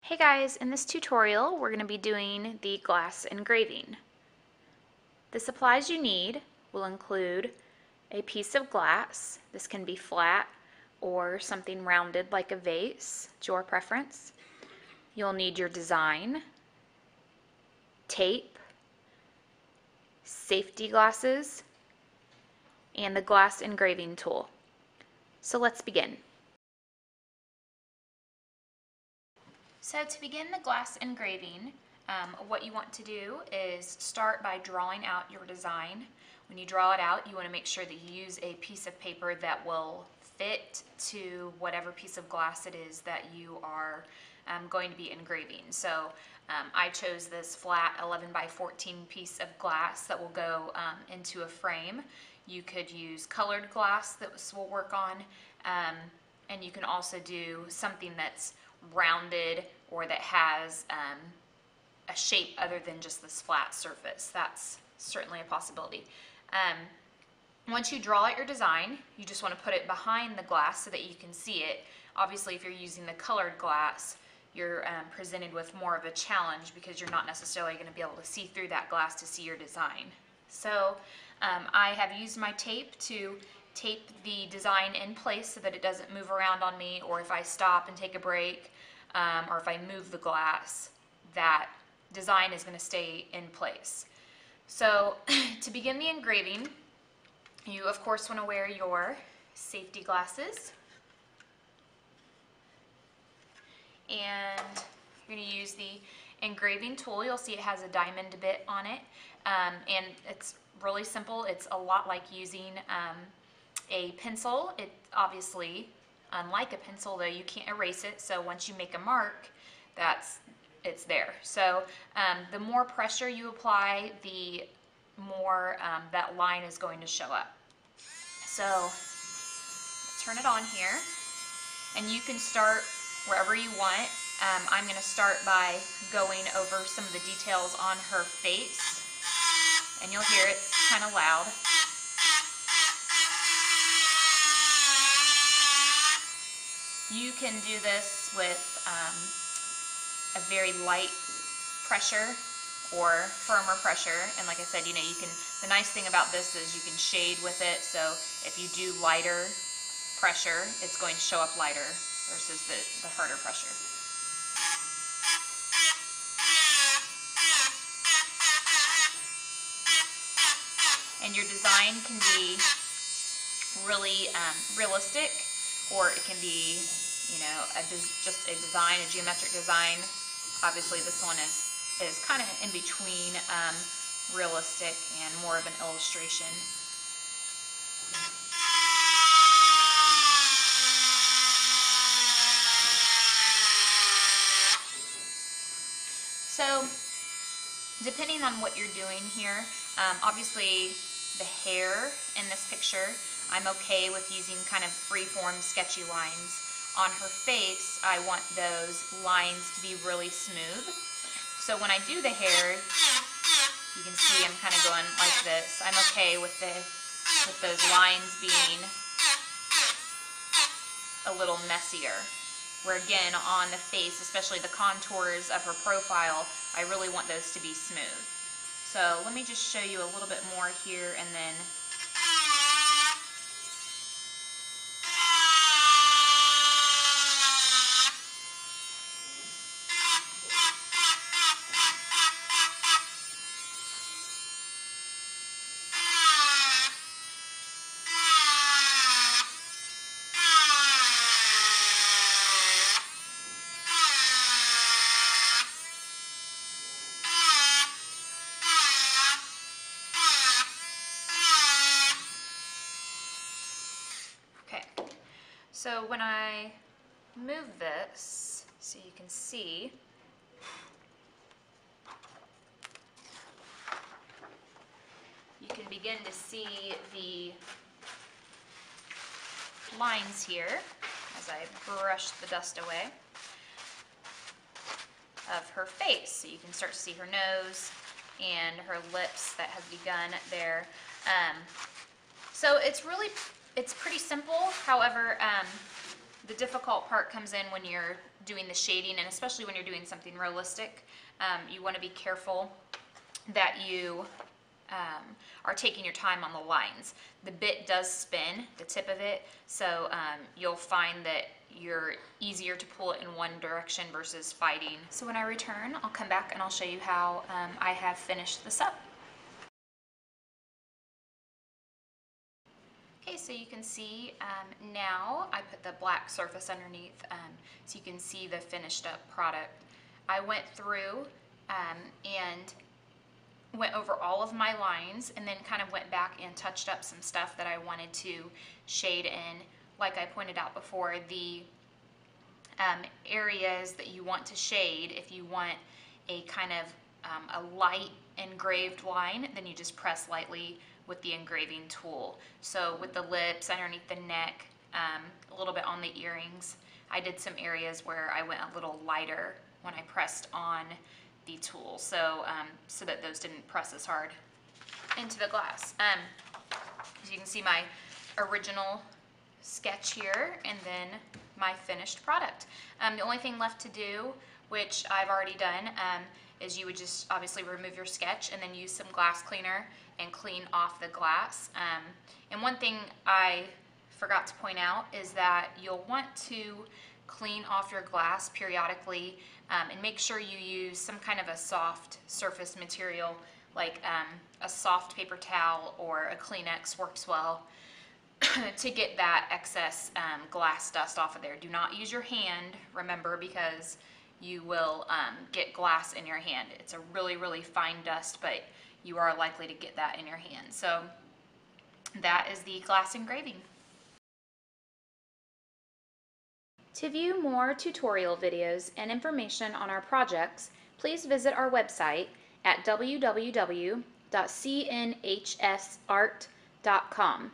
Hey guys, in this tutorial we're going to be doing the glass engraving. The supplies you need will include a piece of glass. This can be flat or something rounded like a vase, it's your preference. You'll need your design, tape, safety glasses, and the glass engraving tool. So let's begin. So to begin the glass engraving, what you want to do is start by drawing out your design. When you draw it out, you want to make sure that you use a piece of paper that will fit to whatever piece of glass it is that you are going to be engraving. So I chose this flat 11 by 14 piece of glass that will go into a frame. You could use colored glass that this will work on, and you can also do something that's rounded or that has a shape other than just this flat surface. That's certainly a possibility. Once you draw out your design, you just want to put it behind the glass so that you can see it. Obviously, if you're using the colored glass, you're presented with more of a challenge because you're not necessarily going to be able to see through that glass to see your design. So I have used my tape to tape the design in place so that it doesn't move around on me, or if I stop and take a break, or if I move the glass, that design is going to stay in place. So to begin the engraving, you of course want to wear your safety glasses, and you're going to use the engraving tool. You'll see it has a diamond bit on it, and it's really simple. It's a lot like using a pencil. It obviously, unlike a pencil though, you can't erase it, so once you make a mark, it's there. So the more pressure you apply, the more that line is going to show up. So turn it on here, and you can start wherever you want. I'm going to start by going over some of the details on her face, and you'll hear it's kind of loud. You can do this with a very light pressure or firmer pressure, and like I said, you can, the nice thing about this is you can shade with it, so if you do lighter pressure, it's going to show up lighter versus the harder pressure. And your design can be really realistic, or it can be, just a design, a geometric design. Obviously, this one is kind of in between realistic and more of an illustration. So, depending on what you're doing here, obviously the hair in this picture, I'm okay with using kind of free-form sketchy lines. On her face, I want those lines to be really smooth. So when I do the hair, you can see I'm kind of going like this. I'm okay with those lines being a little messier. Where again, on the face, especially the contours of her profile, I really want those to be smooth. So let me just show you a little bit more here, and then so when I move this, so you can see, you can begin to see the lines here as I brush the dust away of her face. So you can start to see her nose and her lips that have begun there. So it's pretty simple. However, the difficult part comes in when you're doing the shading, and especially when you're doing something realistic, you want to be careful that you are taking your time on the lines. The bit does spin, the tip of it, so you'll find that you're easier to pull it in one direction versus fighting. So when I return, I'll come back and I'll show you how I have finished this up. Okay, so you can see now I put the black surface underneath so you can see the finished up product. I went through and went over all of my lines and then kind of went back and touched up some stuff that I wanted to shade in. Like I pointed out before, the areas that you want to shade, if you want a kind of a light engraved line, then you just press lightly with the engraving tool. So with the lips, underneath the neck, a little bit on the earrings, I did some areas where I went a little lighter when I pressed on the tool, so that those didn't press as hard into the glass. As you can see, my original sketch here and then my finished product. The only thing left to do, which I've already done, is you would just obviously remove your sketch and then use some glass cleaner and clean off the glass. And one thing I forgot to point out is that you'll want to clean off your glass periodically and make sure you use some kind of a soft surface material like a soft paper towel or a Kleenex works well to get that excess glass dust off of there. Do not use your hand, remember, because you will get glass in your hand. It's a really, really fine dust, but you are likely to get that in your hand. So that is the glass engraving. To view more tutorial videos and information on our projects, please visit our website at www.cnhsart.com.